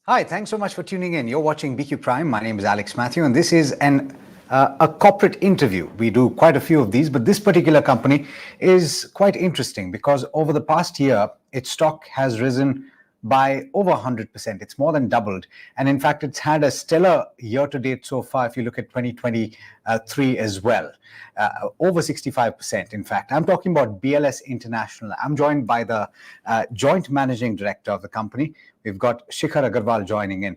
Hi, thanks so much for tuning in. You're watching BQPrime. My name is Alex Matthew, and this is a corporate interview. We do quite a few of these, but this particular company is quite interesting because over the past year, its stock has risen by over 100%. It's more than doubled. And in fact, it's had a stellar year to date so far, if you look at 2023 as well. Over 65%, in fact. I'm talking about BLS International. I'm joined by the joint managing director of the company. We've got Shikhar Aggarwal joining in.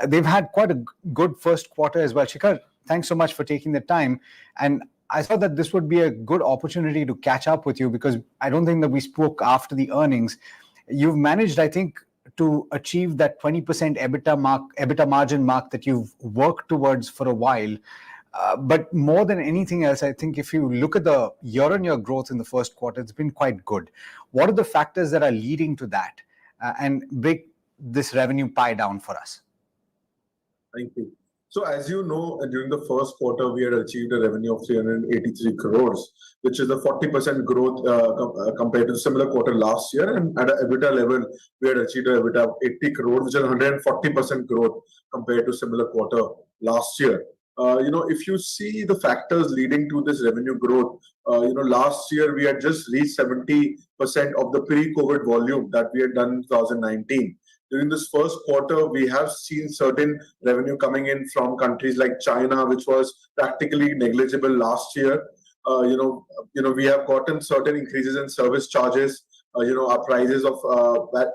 They've had quite a good first quarter as well. Shikhar, thanks so much for taking the time. And I thought that this would be a good opportunity to catch up with you because I don't think that we spoke after the earnings. You've managed, I think, to achieve that 20% EBITDA margin mark that you've worked towards for a while. But more than anything else, I think if you look at the year-on-year growth in the first quarter, it's been quite good. What are the factors that are leading to that and break this revenue pie down for us? Thank you. So as you know, during the first quarter, we had achieved a revenue of 383 crores, which is a 40% growth compared to the similar quarter last year. And at an EBITDA level, we had achieved an EBITDA of 80 crores, which is 140% growth compared to similar quarter last year. If you see the factors leading to this revenue growth, last year we had just reached 70% of the pre-COVID volume that we had done in 2019. During this first quarter, we have seen certain revenue coming in from countries like China, which was practically negligible last year. We have gotten certain increases in service charges. Our prices of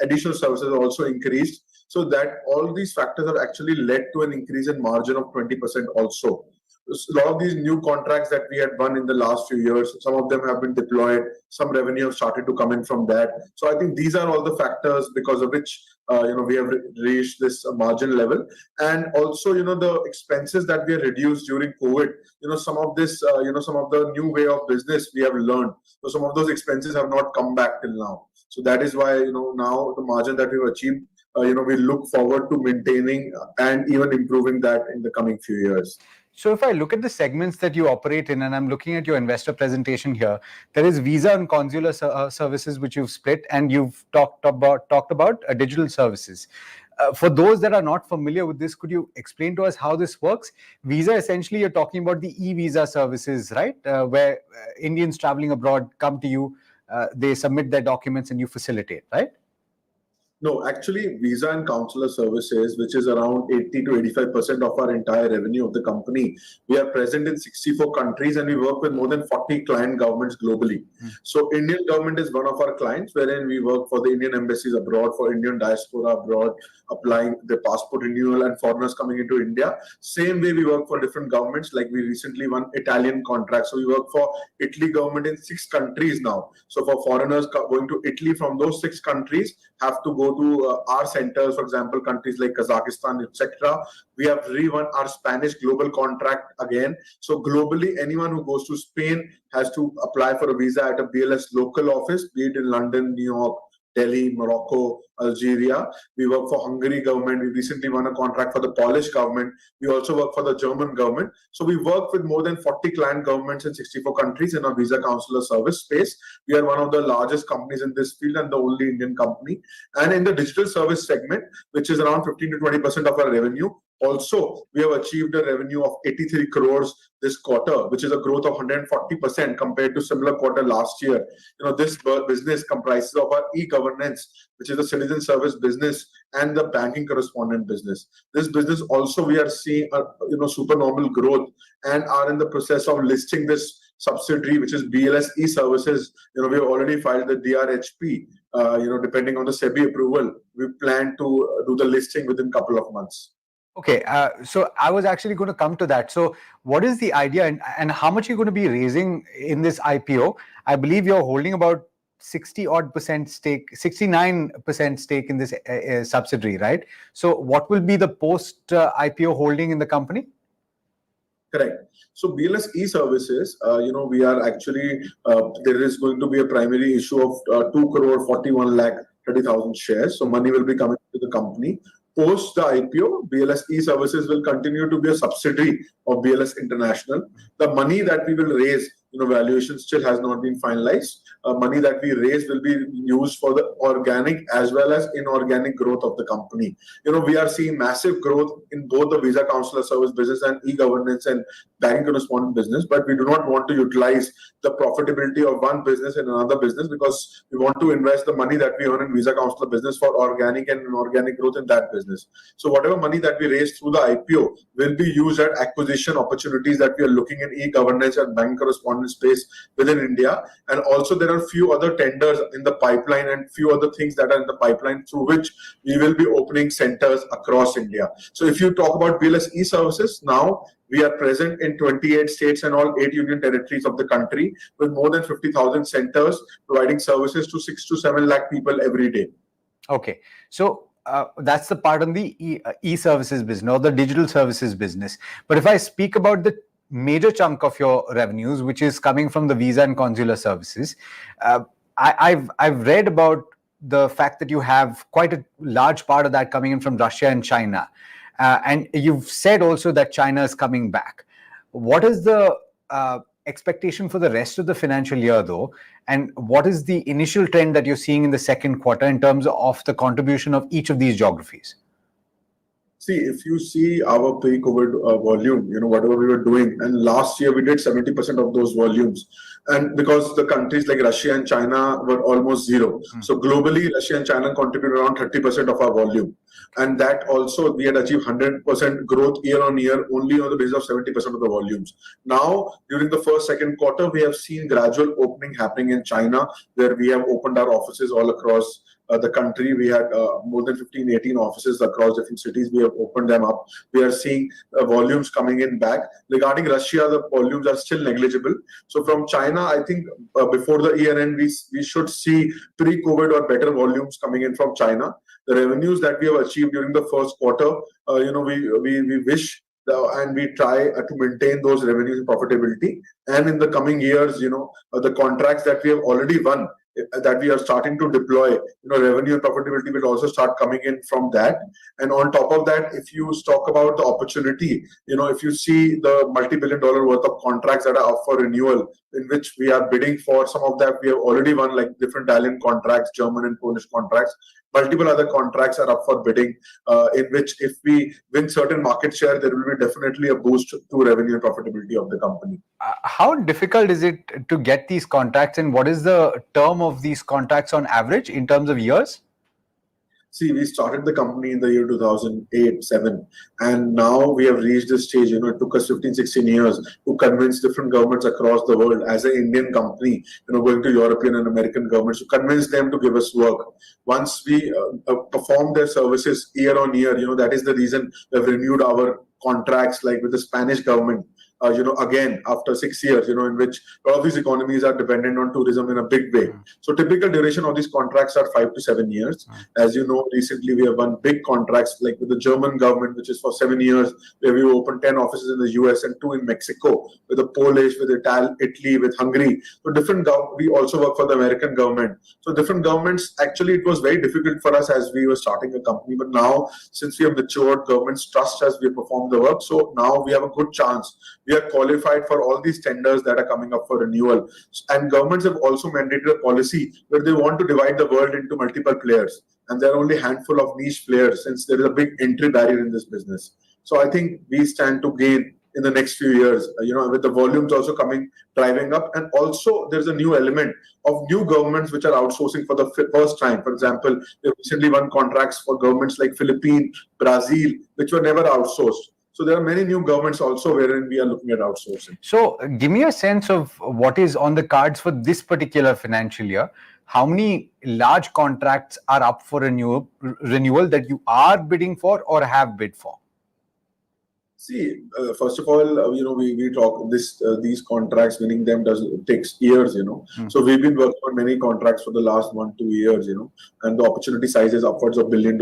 additional services also increased. So that all these factors have actually led to an increase in margin of 20% also. A lot of these new contracts that we had won in the last few years, some of them have been deployed, some revenue have started to come in from that. So I think these are all the factors because of which we have reached this margin level. And also, the expenses that we have reduced during COVID, some of this, some of the new way of business we have learned. So some of those expenses have not come back till now. So that is why, now the margin that we've achieved, we look forward to maintaining and even improving that in the coming few years. So if I look at the segments that you operate in, and I'm looking at your investor presentation here, there is visa and consular services which you've split, and you've talked about digital services. For those that are not familiar with this, could you explain to us how this works? Visa, essentially, you're talking about the e-visa services, right? Where Indians traveling abroad come to you, they submit their documents and you facilitate, right? No, actually, visa and consular services, which is around 80 to 85% of our entire revenue of the company, we are present in 64 countries and we work with more than 40 client governments globally. So Indian government is one of our clients, wherein we work for the Indian embassies abroad, for Indian diaspora abroad, applying the passport renewal and foreigners coming into India. Same way we work for different governments, like we recently won Italian contracts. So we work for Italy government in 6 countries now. So for foreigners going to Italy from those 6 countries, have to go to our centers, for example, countries like Kazakhstan, etc. We have re-won our Spanish global contract again. So globally, anyone who goes to Spain has to apply for a visa at a BLS local office, be it in London, New York, Delhi, Morocco, Algeria. We work for Hungary government. We recently won a contract for the Polish government. We also work for the German government. So we work with more than 40 client governments in 64 countries in our visa consular service space. We are one of the largest companies in this field and the only Indian company. And in the digital service segment, which is around 15 to 20% of our revenue, also, we have achieved a revenue of 83 crores this quarter, which is a growth of 140% compared to similar quarter last year. This business comprises of our e-governance, which is the citizen service business, and the banking correspondent business. This business also we are seeing a supernormal growth and are in the process of listing this subsidiary, which is BLS e-services. We have already filed the DRHP. Depending on the SEBI approval, we plan to do the listing within a couple of months. Okay, so I was actually going to come to that. So what is the idea and how much are you going to be raising in this IPO? I believe you're holding about 60-odd% stake, 69% stake in this subsidiary, right? So what will be the post-IPO holding in the company? Correct. So BLS e-services, we are actually, there is going to be a primary issue of 2 crore 41 lakh 30,000 shares. So money will be coming to the company. Post the IPO, BLS e-services will continue to be a subsidiary of BLS International. The money that we will raise valuation still has not been finalized. Money that we raise will be used for the organic as well as inorganic growth of the company. We are seeing massive growth in both the visa counselor service business and e-governance and banking correspondent business, but we do not want to utilize the profitability of one business in another business, because we want to invest the money that we earn in visa counselor business for organic and inorganic growth in that business. So whatever money that we raise through the IPO will be used at acquisition opportunities that we are looking in e-governance and banking correspondent space within India. And also there are few other tenders in the pipeline and few other things that are in the pipeline through which we will be opening centers across India. So if you talk about BLS e-services, now we are present in 28 states and all 8 union territories of the country with more than 50,000 centers providing services to 6 to 7 lakh people every day. Okay. So that's the part on the e-services business or the digital services business. But if I speak about the major chunk of your revenues, which is coming from the visa and consular services, I've read about the fact that you have quite a large part of that coming in from Russia and China. And you've said also that China is coming back. What is the expectation for the rest of the financial year, though? And what is the initial trend that you're seeing in the second quarter in terms of the contribution of each of these geographies? See, if you see our pre-COVID volume, whatever we were doing, and last year we did 70% of those volumes. And because the countries like Russia and China were almost zero. So globally, Russia and China contribute around 30% of our volume. And that also, we had achieved 100% growth year on year only on the basis of 70% of the volumes. Now, during the first, second quarter, we have seen gradual opening happening in China, where we have opened our offices all across the country. We had more than 15, 18 offices across different cities. We have opened them up. We are seeing volumes coming in back. Regarding Russia, the volumes are still negligible. So from China, I think before the year end, we should see pre-COVID or better volumes coming in from China. The revenues that we have achieved during the first quarter, we wish and we try to maintain those revenues and profitability. And in the coming years, the contracts that we have already won, that we are starting to deploy, revenue and profitability will also start coming in from that. And on top of that, if you talk about the opportunity, if you see the multi-billion dollar worth of contracts that are up for renewal, in which we are bidding for, some of that we have already won, like different Italian contracts, German and Polish contracts. Multiple other contracts are up for bidding, in which if we win certain market share, there will be definitely a boost to revenue and profitability of the company. How difficult is it to get these contracts, and what is the term of these contracts on average in terms of years? See, we started the company in the year 2008-7, and now we have reached this stage. It took us 15, 16 years to convince different governments across the world as an Indian company, going to European and American governments, to convince them to give us work. Once we perform their services year on year, that is the reason we have renewed our contracts, like with the Spanish government. Again, after 6 years, in which a lot of these economies are dependent on tourism in a big way. So typical duration of these contracts are 5 to 7 years. As you know, recently we have won big contracts, like with the German government, which is for 7 years, where we opened 10 offices in the US and 2 in Mexico, with the Polish, with Italy, with Hungary. So we also work for the American government. So different governments, actually it was very difficult for us as we were starting a company. But now, since we have matured, governments trust us, we perform the work. So now we have a good chance. We are qualified for all these tenders that are coming up for renewal. And governments have also mandated a policy where they want to divide the world into multiple players. And there are only a handful of niche players, since there is a big entry barrier in this business. So I think we stand to gain in the next few years, with the volumes also driving up. And also there's a new element of new governments which are outsourcing for the first time. For example, they recently won contracts for governments like Philippines, Brazil, which were never outsourced. So there are many new governments also wherein we are looking at outsourcing. So give me a sense of what is on the cards for this particular financial year. How many large contracts are up for renewal that you are bidding for or have bid for? See, first of all, we talk these contracts, winning them takes years, So we've been working on many contracts for the last 1-2 years, and the opportunity size is upwards of $1 billion.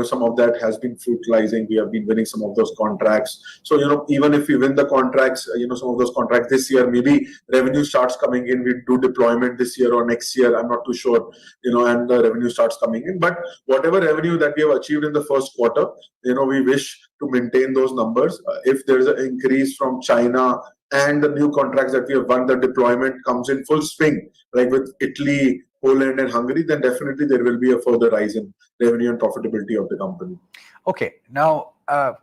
Some of that has been fruitfulizing. We have been winning some of those contracts. So, even if we win the contracts, some of those contracts this year, maybe revenue starts coming in. We do deployment this year or next year. I'm not too sure, and the revenue starts coming in. But whatever revenue that we have achieved in the first quarter, we wish to maintain those numbers. If there is an increase from China and the new contracts that we have won, the deployment comes in full swing, like with Italy, Poland, and Hungary, then definitely there will be a further rise in revenue and profitability of the company. Okay, now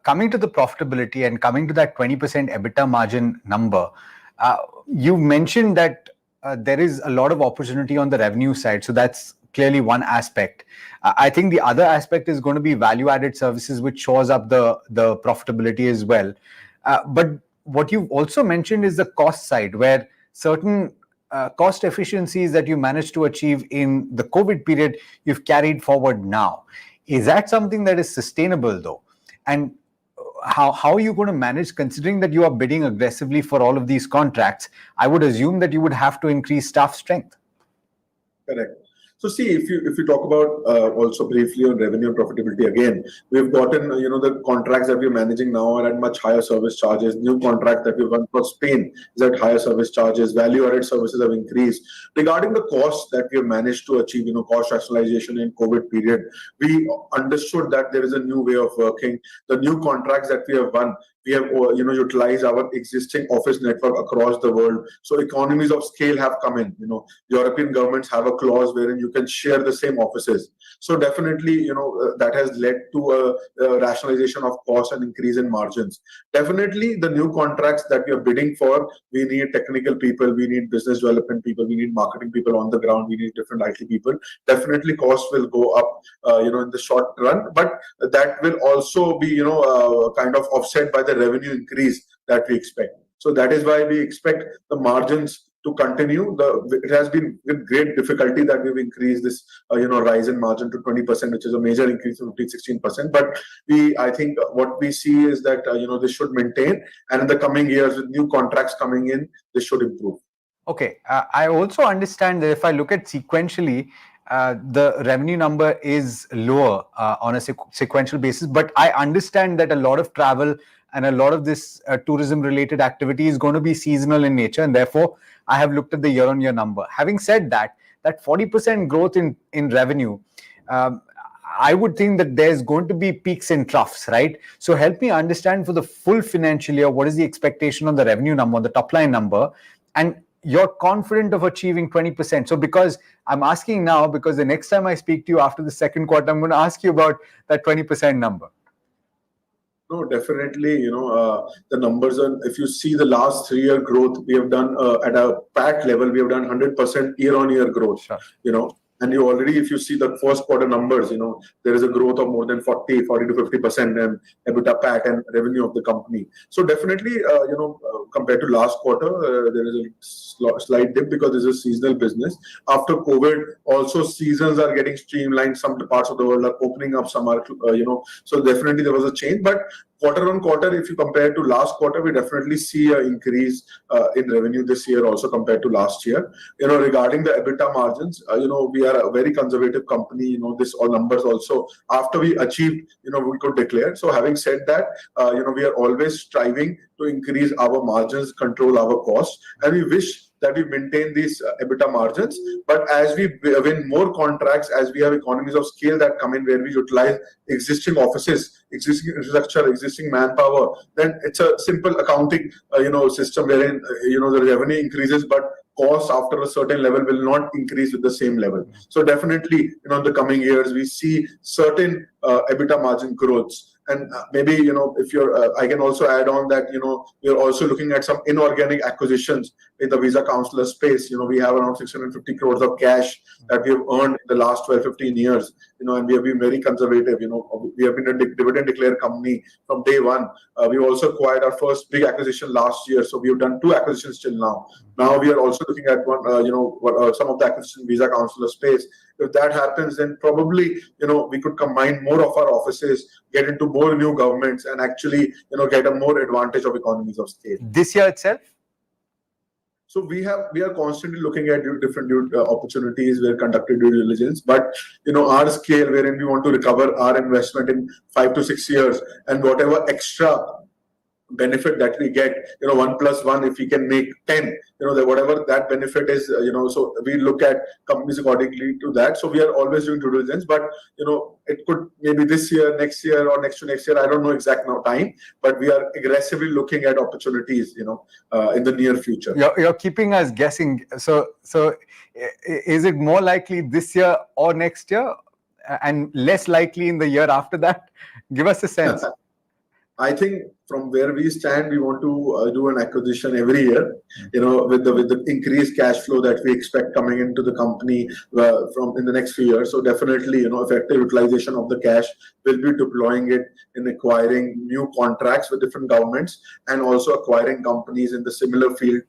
coming to the profitability and coming to that 20% EBITDA margin number, you mentioned that there is a lot of opportunity on the revenue side. So that's clearly one aspect. I think the other aspect is going to be value-added services, which shows up the profitability as well. But what you've also mentioned is the cost side, where certain cost efficiencies that you managed to achieve in the COVID period, you've carried forward now. Is that something that is sustainable though? And how are you going to manage, considering that you are bidding aggressively for all of these contracts? I would assume that you would have to increase staff strength. Correct. So see, if you talk about also briefly on revenue and profitability again, we've gotten the contracts that we're managing now are at much higher service charges. New contract that we won for Spain is at higher service charges. Value-added services have increased. Regarding the costs that we have managed to achieve, cost rationalization in COVID period, we understood that there is a new way of working. The new contracts that we have won, we have utilized our existing office network across the world. So economies of scale have come in. European governments have a clause wherein you can share the same offices. So definitely, that has led to a rationalization of costs and increase in margins. Definitely, the new contracts that we are bidding for, we need technical people, we need business development people, we need marketing people on the ground, we need different IT people. Definitely, costs will go up, in the short run, but that will also be, kind of offset by the revenue increase that we expect. So that is why we expect the margins to continue. It has been with great difficulty that we've increased this, rise in margin to 20%, which is a major increase from 15-16%. But I think what we see is that, this should maintain, and in the coming years with new contracts coming in, this should improve. Okay. I also understand that if I look at sequentially, the revenue number is lower on a sequential basis, but I understand that a lot of travel and a lot of this tourism related activity is going to be seasonal in nature, and therefore I have looked at the year-on-year number. Having said that, that 40% growth in revenue, I would think that there's going to be peaks and troughs, right? So help me understand for the full financial year, what is the expectation on the revenue number, the top line number, and you're confident of achieving 20%. So because I'm asking now, because the next time I speak to you after the second quarter, I'm going to ask you about that 20% number. No, definitely, the numbers are, if you see the last 3-year growth, we have done at a PAT level, we have done 100% year-on-year growth, Sure. And you already, if you see the first quarter numbers, there is a growth of more than 40 to 50% in EBITDA, PAT, and revenue of the company. So definitely, compared to last quarter, there is a slight dip because this is a seasonal business. After COVID, also seasons are getting streamlined. Some parts of the world are opening up, some are, so definitely there was a change. But quarter on quarter, if you compare to last quarter, we definitely see an increase in revenue this year also compared to last year. Regarding the EBITDA margins, we are a very conservative company. This all numbers also after we achieved, we could declare. So having said that, we are always striving to increase our margins, control our costs, and we wish that we maintain these EBITDA margins. But as we win more contracts, as we have economies of scale that come in, where we utilize existing offices, existing infrastructure, existing manpower, then it's a simple accounting, system wherein, the revenue increases, but costs after a certain level will not increase with the same level. So definitely, in the coming years, we see certain EBITDA margin growths. And maybe, if you're, I can also add on that, we're also looking at some inorganic acquisitions in the visa counselor space. We have around 650 crores of cash that we have earned in the last 12-15 years, and we have been very conservative. We have been a dividend declared company from day one. We also acquired our first big acquisition last year. So we have done 2 acquisitions till now. Now we are also looking at one, some of the acquisition visa counselor space. If that happens, then probably, we could combine more of our offices, get into more new governments, and actually, get a more advantage of economies of scale. This year itself? So we are constantly looking at different opportunities. We're conducting due diligence, but our scale, wherein we want to recover our investment in 5 to 6 years, and whatever extra benefit that we get, 1+1, if we can make 10, whatever that benefit is, so we look at companies accordingly to that. So we are always doing due diligence, but it could maybe this year, next year, or next to next year. I don't know exact now time, but we are aggressively looking at opportunities, in the near future. You're keeping us guessing. So is it more likely this year or next year, and less likely in the year after that? Give us a sense. I think from where we stand, we want to do an acquisition every year, with the increased cash flow that we expect coming into the company from in the next few years. So definitely, effective utilization of the cash, will be deploying it in acquiring new contracts with different governments and also acquiring companies in the similar field.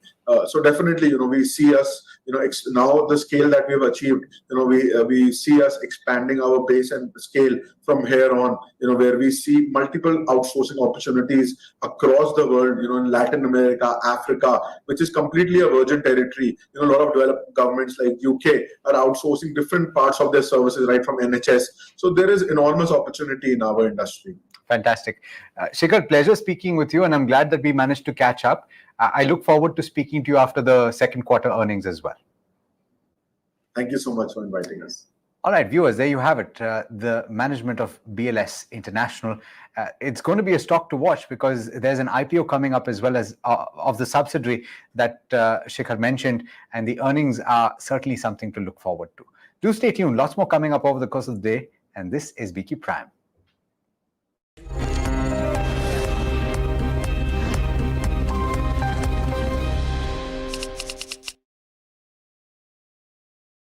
So definitely, we see us, now the scale that we have achieved, we see us expanding our base and scale from here on, where we see multiple outsourcing opportunities across the world, in Latin America, Africa, which is completely a virgin territory. A lot of developed governments like UK are outsourcing different parts of their services, right from NHS. So there is enormous opportunity in our industry. Fantastic. Shikhar, pleasure speaking with you, and I'm glad that we managed to catch up. I look forward to speaking to you after the second quarter earnings as well. Thank you so much for inviting us. All right, viewers, there you have it. The management of BLS International. It's going to be a stock to watch because there's an IPO coming up as well as of the subsidiary that Shikhar mentioned, and the earnings are certainly something to look forward to. Do stay tuned. Lots more coming up over the course of the day, and this is BQ Prime.